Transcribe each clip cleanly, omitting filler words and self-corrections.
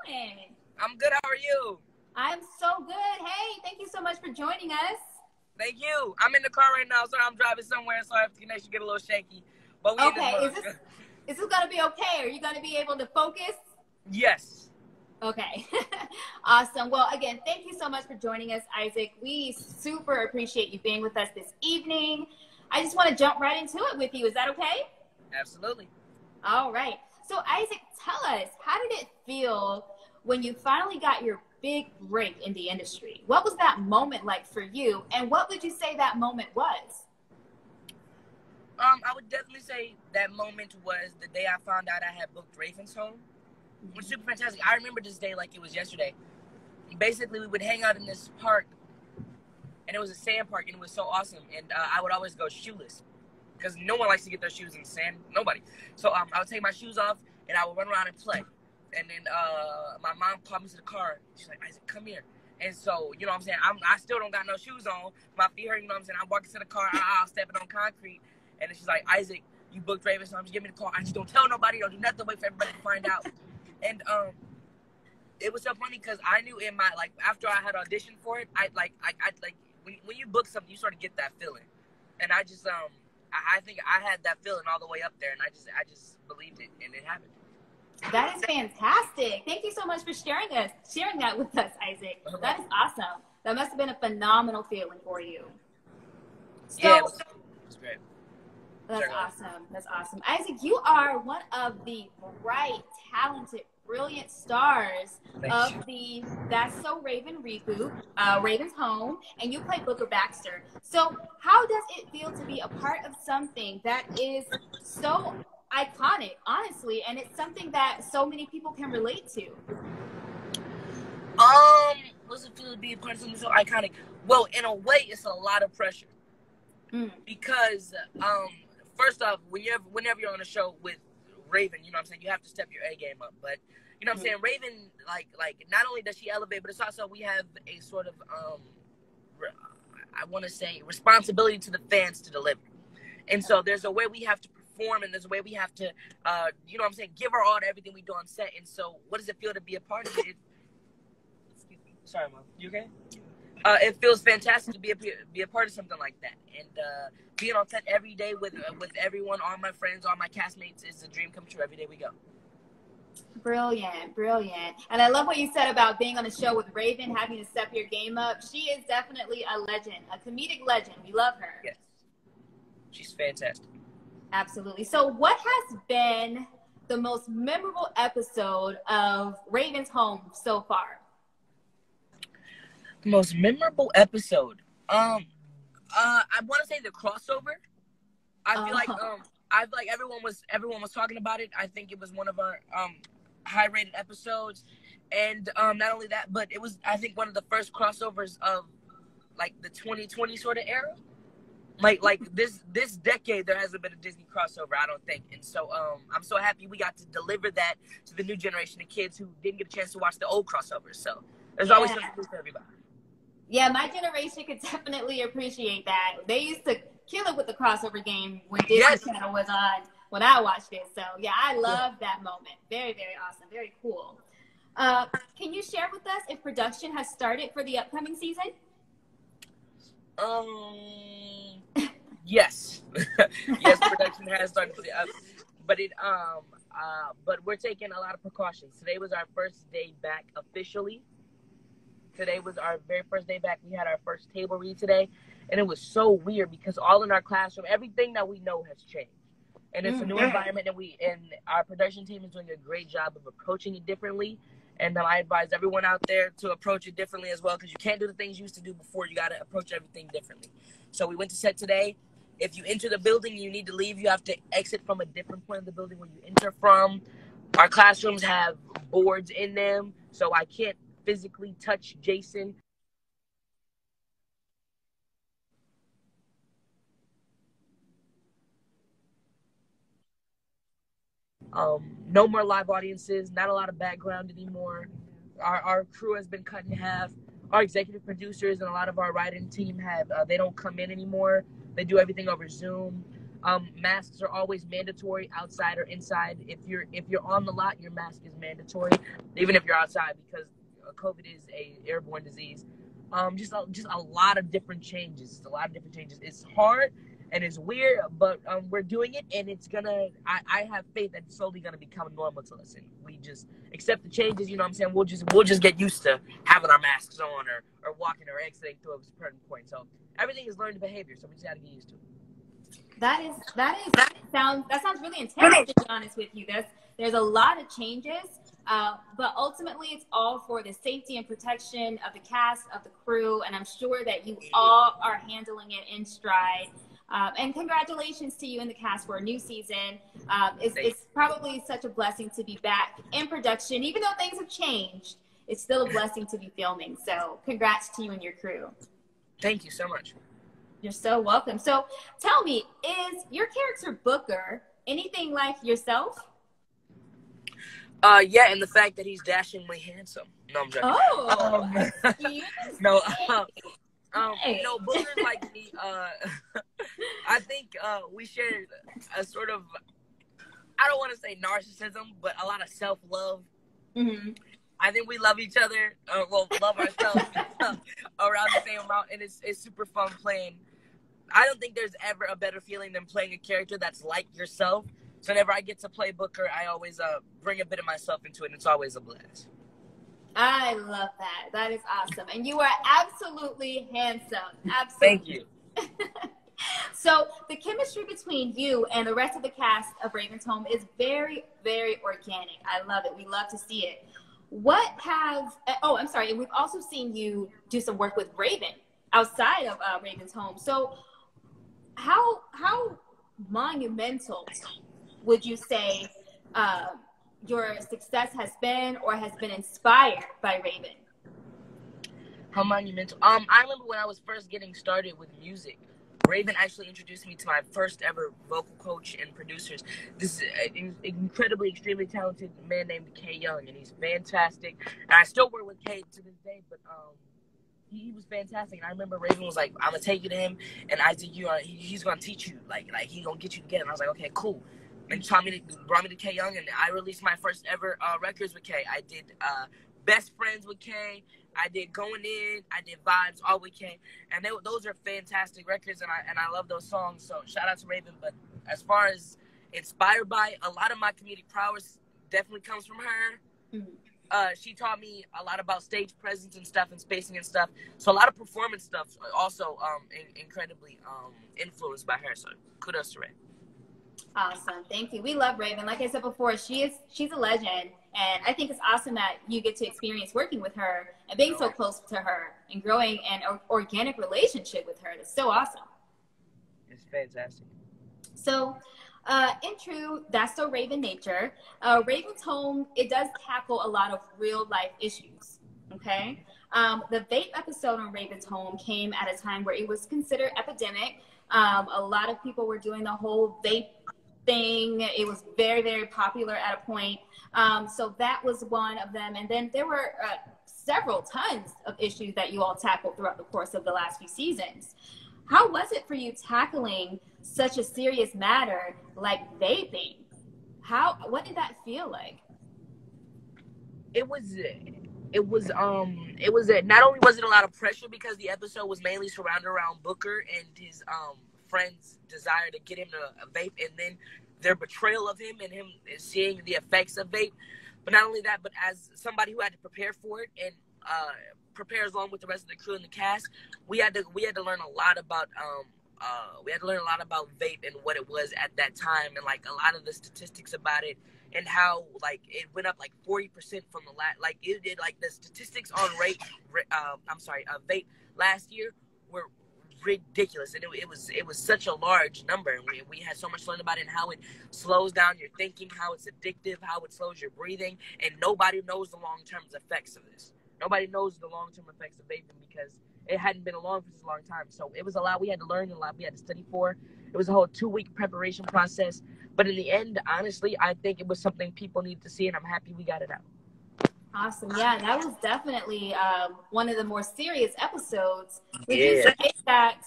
doing? I'm good. How are you? I'm so good. Hey, thank you so much for joining us. Thank you. I'm in the car right now, so I'm driving somewhere, so I have the connection get a little shaky. But we Okay, in is this gonna be okay? Are you gonna be able to focus? Yes. Okay. Awesome. Well, again, thank you so much for joining us, Isaac. We super appreciate you being with us this evening. I just want to jump right into it with you. Is that okay? Absolutely. All right. So, Isaac, tell us, how did it feel when you finally got your big break in the industry? What was that moment like for you? And what would you say that moment was? I would definitely say that moment was the day I found out I had booked Raven's home. It was super fantastic. I remember this day like it was yesterday. Basically, we would hang out in this park, and it was a sand park, and it was so awesome. And I would always go shoeless because no one likes to get their shoes in the sand. Nobody. So I would take my shoes off, and I would run around and play. And then my mom called me to the car. She's like, Isaac, come here. And so, you know what I'm saying? I still don't got no shoes on. My feet hurt, you know what I'm saying? I'm walking to the car. I'm stepping on concrete. And then she's like, Isaac, you booked Raven's home. Just give me the call. I just don't tell nobody. Don't do nothing. Wait for everybody to find out. And it was so funny because I knew in my, like, after I had auditioned for it, I when you book something, you sort of get that feeling. And I just, I think I had that feeling all the way up there, and I just believed it, and it happened. That is fantastic. Thank you so much for sharing that with us, Isaac. That is awesome. That must have been a phenomenal feeling for you. So, yeah, it was great. That's awesome. That's awesome. Isaac, you are one of the bright, talented, brilliant stars of the That's So Raven reboot, Raven's Home, and you play Booker Baxter. So how does it feel to be a part of something that is so iconic, honestly, and it's something that so many people can relate to? What's it feel to be a part of something so iconic? Well, in a way, it's a lot of pressure. Because, first off, whenever you're on a show with Raven, you know what I'm saying, you have to step your A game up. But, you know what I'm saying, Raven, like, not only does she elevate, but it's also, we have a sort of, I want to say, responsibility to the fans to deliver. And so there's a way we have to perform, and there's a way we have to, you know what I'm saying, give our all to everything we do on set. And so what does it feel to be a part of it? Excuse me. Sorry, Mom. You okay? It feels fantastic to be a part of something like that. And being on set every day with everyone, all my friends, all my castmates, is a dream come true every day we go. Brilliant, brilliant. And I love what you said about being on a show with Raven, having to step your game up. She is definitely a legend, a comedic legend. We love her. Yes. She's fantastic. Absolutely. So what has been the most memorable episode of Raven's Home so far? The most memorable episode? I want to say the crossover. I feel like everyone was talking about it. I think it was one of our high-rated episodes. And not only that, but it was, I think, one of the first crossovers of, like, the 2020 sort of era. Like this decade, there hasn't been a Disney crossover, I don't think. And so I'm so happy we got to deliver that to the new generation of kids who didn't get a chance to watch the old crossovers. So there's always something new for everybody. Yeah, my generation could definitely appreciate that. They used to kill it with the crossover game when Disney Channel was on when I watched it. So, yeah, I love that moment. Very, very awesome. Very cool. Can you share with us if production has started for the upcoming season? Yes. Yes, production has started for the but we're taking a lot of precautions. Today was our first day back officially. Today was our very first day back. We had our first table read today, and it was so weird because all in our classroom, everything that we know has changed. And it's a new environment, and our production team is doing a great job of approaching it differently. And I advise everyone out there to approach it differently as well, because you can't do the things you used to do before. You got to approach everything differently. So we went to set today. If you enter the building and you need to leave, you have to exit from a different point of the building where you enter from. Our classrooms have boards in them, so I can't physically touch Jason. No more live audiences, not a lot of background anymore. Our crew has been cut in half. Our executive producers and a lot of our writing team they don't come in anymore. They do everything over Zoom. Masks are always mandatory outside or inside. If you're on the lot, your mask is mandatory, even if you're outside, because COVID is a airborne disease. Just a lot of different changes. A lot of different changes. It's hard and it's weird, but we're doing it, and it's gonna. I have faith that it's slowly gonna become normal to us, and we just accept the changes. You know what I'm saying? We'll just get used to having our masks on or walking or exiting through a certain point. So everything is learned behavior. So we just gotta get used to it. That sounds really intense, to be honest with you. There's a lot of changes, but ultimately it's all for the safety and protection of the cast, of the crew, and I'm sure that you all are handling it in stride. And congratulations to you and the cast for a new season. It's probably such a blessing to be back in production, even though things have changed. It's still a blessing to be filming. So congrats to you and your crew. Thank you so much. You're so welcome. So tell me, is your character Booker anything like yourself? Yeah, and the fact that he's dashingly handsome. No, I'm joking. Oh, no, no, Booker's like me. I think we share a sort of, I don't want to say narcissism, but a lot of self-love. Mm-hmm. I think we love each other, love ourselves around the same amount, and it's super fun playing. I don't think there's ever a better feeling than playing a character that's like yourself. So whenever I get to play Booker, I always bring a bit of myself into it, and it's always a blast. I love that. That is awesome. And you are absolutely handsome. Absolutely. Thank you. So the chemistry between you and the rest of the cast of Raven's Home is very, very organic. I love it. We love to see it. I'm sorry. And we've also seen you do some work with Raven outside of Raven's Home. So how monumental would you say your success has been, or has been inspired by Raven? How monumental. I remember when I was first getting started with music, Raven actually introduced me to my first ever vocal coach and producers. This is an incredibly, extremely talented man named K Young, and he's fantastic. And I still work with K to this day, but he was fantastic. And I remember Raven was like, "I'm gonna take you to him, and Issac, he's gonna teach you, like he's gonna get you together." And I was like, "Okay, cool." And brought me to K Young, and I released my first ever records with K. I did Best Friends with K. I did Going In. I did Vibes all with K. And those are fantastic records, and I love those songs. So shout out to Raven. But as far as inspired by, a lot of my comedic prowess definitely comes from her. Mm-hmm. She taught me a lot about stage presence and stuff, and spacing and stuff. So a lot of performance stuff also incredibly influenced by her. So kudos to Raven. Awesome. Thank you. We love Raven. Like I said before, she's a legend. And I think it's awesome that you get to experience working with her and being so close to her and growing an organic relationship with her. That's so awesome. It's fantastic. So, in true That's So Raven nature, Raven's Home, it does tackle a lot of real life issues. Okay. The vape episode on Raven's Home came at a time where it was considered epidemic. A lot of people were doing the whole vape thing. It was very, very popular at a point. So that was one of them. And then there were several tons of issues that you all tackled throughout the course of the last few seasons. How was it for you tackling such a serious matter like vaping? What did that feel like? It was not only was it a lot of pressure because the episode was mainly surrounded around Booker and his friends' desire to get him to vape, and then their betrayal of him and him seeing the effects of vape. But not only that, but as somebody who had to prepare for it and prepare along with the rest of the crew and the cast, we had to learn a lot about vape and what it was at that time, and like a lot of the statistics about it, and how like it went up like 40% from the last, like it did, like the statistics on vape last year were ridiculous, and it was such a large number, and we had so much to learn about it, and how it slows down your thinking, how it's addictive, how it slows your breathing, and nobody knows the long-term effects of this. Nobody knows the long-term effects of vaping because it hadn't been along for such a long time. So it was a lot we had to learn, a lot we had to study for. It was a whole 2-week preparation process, but in the end, honestly, I think it was something people needed to see, and I'm happy we got it out. Awesome. Yeah, that was definitely one of the more serious episodes. Would you say that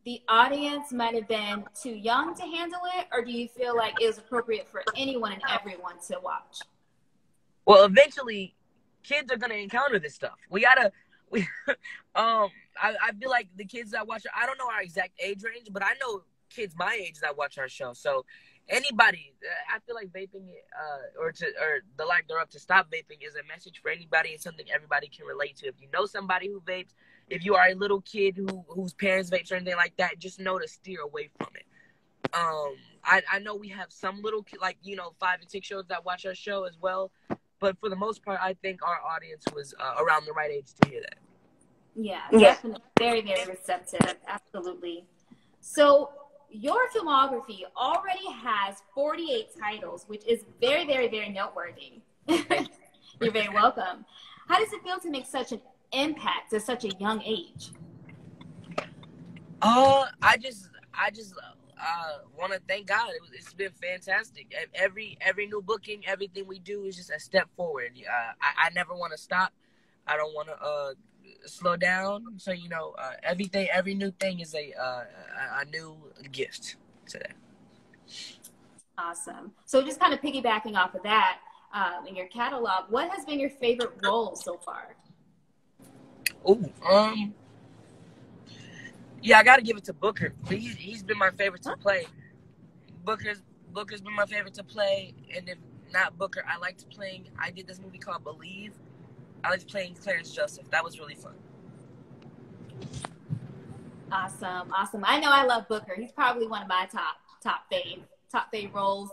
the audience might have been too young to handle it, or do you feel like it was appropriate for anyone and everyone to watch? Well, eventually, kids are gonna encounter this stuff. I feel like the kids that watch, I don't know our exact age range, but I know kids my age that watch our show. So anybody, I feel like vaping, or the lack thereof to stop vaping is a message for anybody and something everybody can relate to. If you know somebody who vapes, if you are a little kid whose parents vapes or anything like that, just know to steer away from it. I know we have some little kids, like, 5 and 6 year olds that watch our show as well. But for the most part, I think our audience was around the right age to hear that. Yeah, definitely. Very, very receptive. Absolutely. So your filmography already has 48 titles, which is very, very, very noteworthy. You're very welcome. How does it feel to make such an impact at such a young age? I just want to thank God. It's been fantastic. Every new booking, everything we do is just a step forward. I never want to stop. I don't want to slow down. So every new thing is a new gift today. Awesome. So just kind of piggybacking off of that, in your catalog, what has been your favorite role so far? Yeah, I got to give it to Booker. He's been my favorite to play. Booker's been my favorite to play, and if not Booker, I did this movie called Believe. I liked playing Clarence Joseph. That was really fun. Awesome. I know I love Booker. He's probably one of my top fave roles.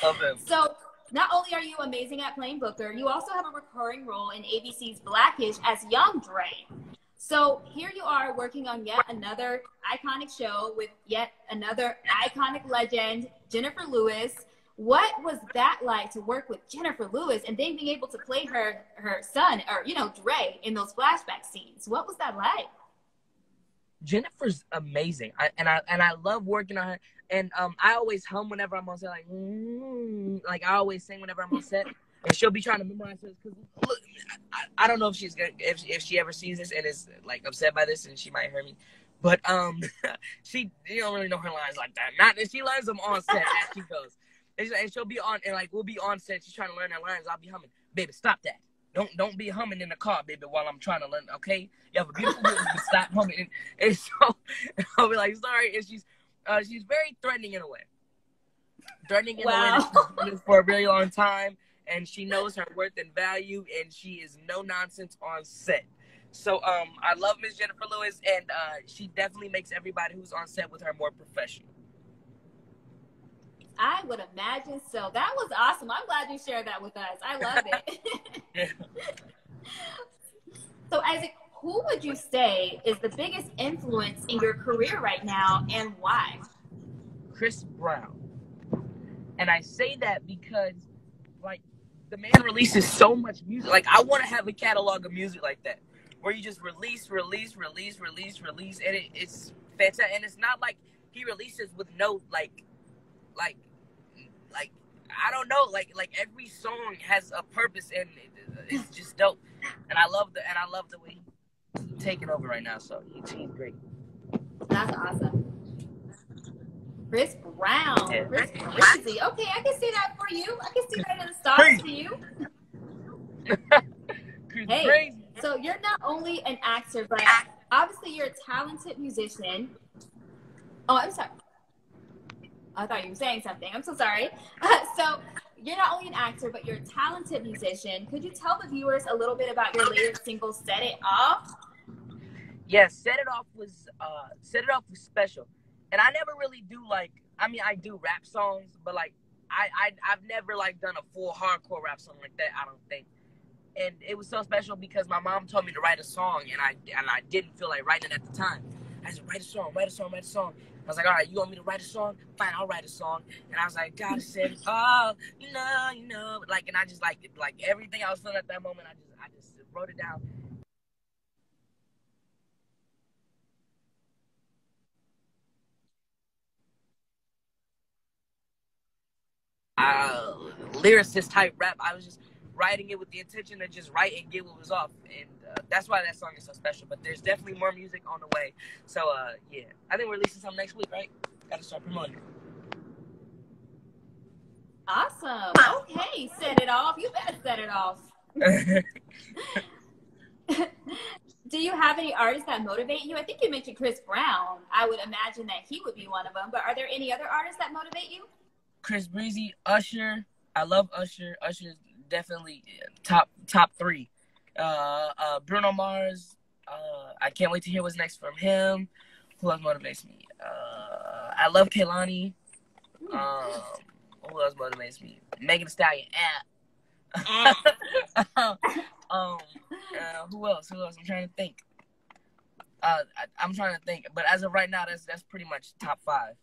Love him. So not only are you amazing at playing Booker, you also have a recurring role in ABC's Blackish as Young Dre. So here you are working on yet another iconic show with yet another iconic legend, Jennifer Lewis. What was that like to work with Jennifer Lewis and then being able to play her son, or Dre, in those flashback scenes? What was that like? Jennifer's amazing. I love working on her. And I always hum whenever I'm on set, like I always sing whenever I'm on set. And she'll be trying to memorize this because look, I don't know if she ever sees this and is like upset by this, and she might hear me. But she don't really know her lines like that. Not that she learns them on set as she goes. And she'll be on, and like we'll be on set. She's trying to learn her lines. I'll be humming, baby. Stop that. Don't be humming in the car, baby, while I'm trying to learn. Okay, you have a beautiful voice, but stop humming. And so I'll be like, sorry. And she's very threatening in a way. Threatening in a way that she's done this for a really long time. And she knows her worth and value, and she is no nonsense on set. So I love Miss Jennifer Lewis, and she definitely makes everybody who's on set with her more professional. I would imagine so. That was awesome. I'm glad you shared that with us. I love it. So Isaac, who would you say is the biggest influence in your career right now, and why? Chris Brown. And I say that because, like, the man releases so much music. Like, I want to have a catalog of music like that, where you just release, and it's fantastic. And it's not like he releases with no like I don't know, like every song has a purpose, and it's just dope. And I love the way he's taking over right now. So he's great. That's awesome. Chris Brown. Yeah. Chris crazy. Okay, I can see that for you. I can see that in the stars for you. Hey, crazy. So you're not only an actor, but obviously you're a talented musician. Oh, I'm sorry. I thought you were saying something. I'm so sorry. So you're not only an actor, but you're a talented musician. Could you tell the viewers a little bit about your latest single, Set It Off? Yes, Set It Off was special. And I never really do I do rap songs, but I've never done a full hardcore rap song like that, I don't think. And it was so special because my mom told me to write a song, and I didn't feel like writing it at the time. I said, write a song. I was like, all right, you want me to write a song? Fine, I'll write a song. And I was like, God said, oh, you know, and I just everything I was feeling at that moment, I just wrote it down. Lyricist type rap. I was just writing it with the intention to just write and get what was off. And that's why that song is so special. But there's definitely more music on the way. So, yeah. I think we're releasing something next week, right? Got to start promoting it. Awesome. Okay, set it off. You better set it off. Do you have any artists that motivate you? I think you mentioned Chris Brown. I would imagine that he would be one of them. But are there any other artists that motivate you? Chris Breezy, Usher. I love Usher. Usher's definitely top 3. Bruno Mars. I can't wait to hear what's next from him. Who else motivates me? I love Kehlani. Who else motivates me? Megan Thee Stallion. Who else? I'm trying to think. I'm trying to think. But as of right now, that's pretty much top 5.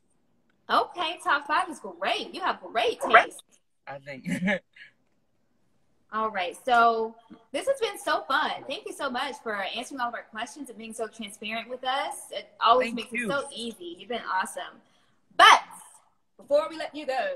Okay, top 5 is great. You have great taste. I think. All right. So this has been so fun. Thank you so much for answering all of our questions and being so transparent with us. It always makes it so easy. You've been awesome. But before we let you go,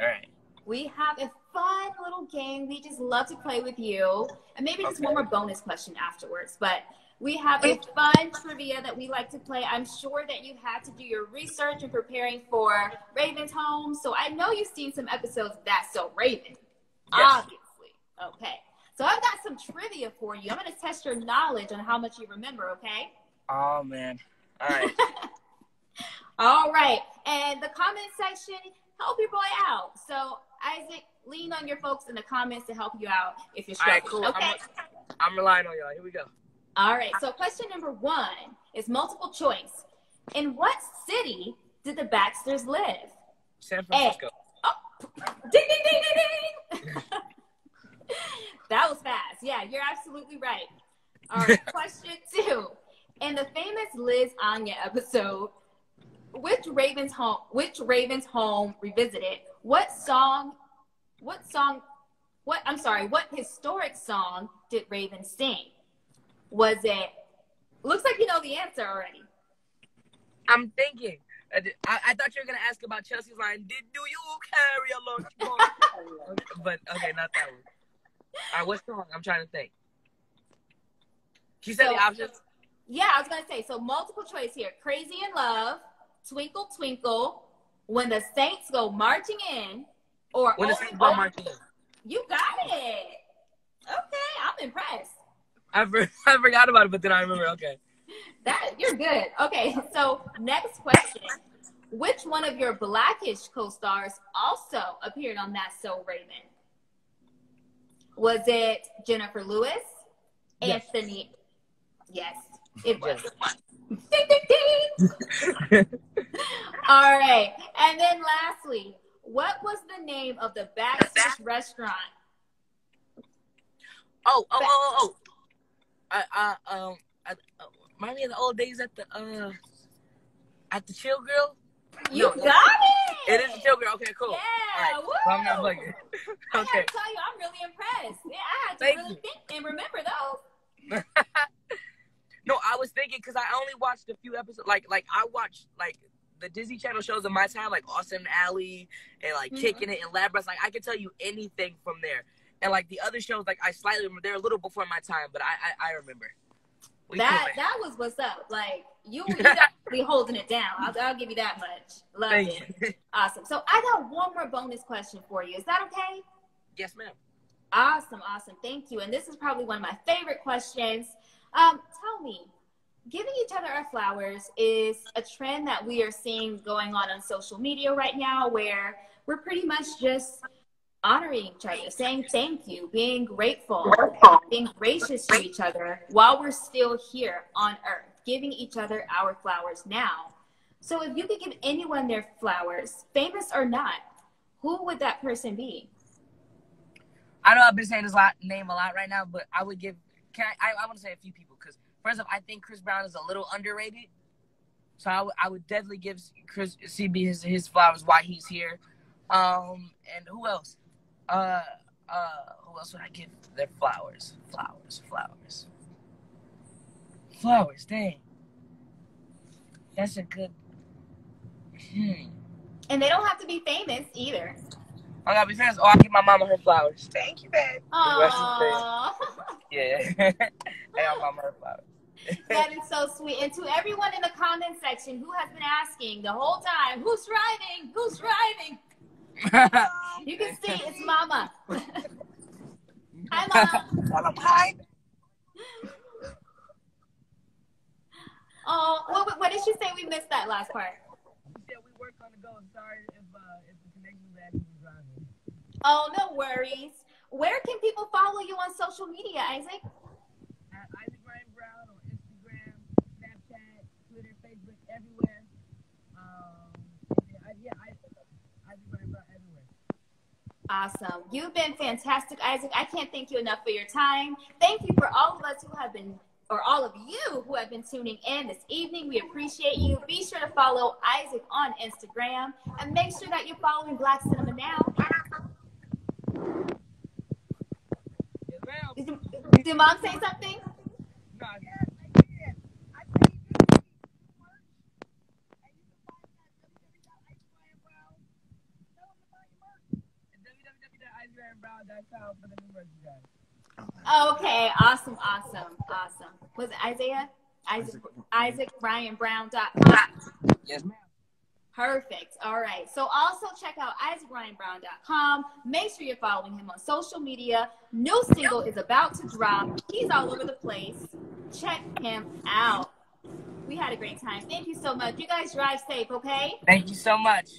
all right, we have a fun little game we just love to play with you. And maybe just one more bonus question afterwards. But we have a fun trivia that we like to play. I'm sure that you had to do your research in preparing for Raven's Home. So I know you've seen some episodes of That's So Raven. Yes. Obviously. Okay. So I've got some trivia for you. I'm going to test your knowledge on how much you remember, okay? Oh, man. All right. All right. And the comment section, help your boy out. So, Isaac, lean on your folks in the comments to help you out if you're struggling. All right, cool. Okay. I'm relying on y'all. Here we go. All right. So question number 1 is multiple choice. In what city did the Baxters live? San Francisco. Ding, ding, ding, ding, ding. That was fast. Yeah, you're absolutely right. All right. Question 2. In the famous Liz Anya episode, which Raven's home revisited? What historic song did Raven sing? Was it, looks like you know the answer already. I'm thinking. I thought you were going to ask about Chelsea's line, do you carry a lunchbox? But, okay, not that one. All right, what song? I'm trying to think. Can you say the options? Yeah, I was going to say, so multiple choice here. Crazy in Love, Twinkle Twinkle, When the Saints Go Marching In, or When the Saints Go Marching In. You got it. Okay, I'm impressed. I forgot about it, but then I remember. Okay. You're good. Okay, so next question. Which one of your Blackish co-stars also appeared on That's So Raven? Was it Jennifer Lewis? Yes. Anthony? Yes, it was. Ding, ding, ding. All right. And then lastly, what was the name of the Baxter's restaurant? Remind me of the old days at the Chill Grill. You got it. It is a Chill Grill. Okay, cool. Yeah. All right. So I'm not bugging. Okay. I gotta tell you, I'm really impressed. Yeah, I had to really think and remember those. No, I was thinking because I only watched a few episodes. Like I watched like the Disney Channel shows of my time, like Austin Alley and like Kicking It and Lab Rats. Like I could tell you anything from there. And like the other shows, like I slightly remember. They're a little before my time, but I remember. That was what's up. Like you definitely holding it down. I'll give you that much. Love it. Awesome. So I got one more bonus question for you. Is that okay? Yes, ma'am. Awesome. Thank you. And this is probably one of my favorite questions. Tell me, giving each other our flowers is a trend that we are seeing going on social media right now, where we're pretty much just honoring each other, saying thank you, being grateful, being gracious to each other while we're still here on earth, giving each other our flowers now. So if you could give anyone their flowers, famous or not, who would that person be? I know I've been saying this name a lot right now, but I would give, I want to say a few people, because first off, I think Chris Brown is a little underrated. So I would definitely give Chris CB his flowers while he's here. And who else? Who else would I give their flowers? Flowers, dang. That's a good. And they don't have to be famous either. I gotta be friends. Oh, I'll give my mama her flowers. Thank you, babe. Aww. Yeah. Hey, I'll mama her flowers. That is so sweet. And to everyone in the comment section who has been asking the whole time, who's driving? Who's driving? You can see it's Mama. Hi, Mama. Tell them hi. Oh, what did she say? We missed that last part. Yeah, we work on the go. Sorry if the connection was actually driving. Oh, no worries. Where can people follow you on social media, Isaac? At Issac Ryan Brown on Instagram, Snapchat, Twitter, Facebook, everywhere. Issac Ryan Brown everywhere. Awesome. You've been fantastic, Isaac. I can't thank you enough for your time. Thank you for all of us who have been, or all of you who have been tuning in this evening. We appreciate you. Be sure to follow Isaac on Instagram and make sure that you're following Black Cinema Now. Yes, ma'am. Did Mom say something? No, yes, I did. I see you. And you can find that www.IsacRyanBrown. Tell them to buy your merch. www.IsacRyanBrown.com for the new merchandise. Okay, awesome. Was it Isaiah? IsacRyanBrown.com. Yes, ma'am. Perfect. All right. So also check out IsacRyanBrown.com. Make sure you're following him on social media. New single is about to drop. He's all over the place. Check him out. We had a great time. Thank you so much. You guys drive safe, okay? Thank you so much.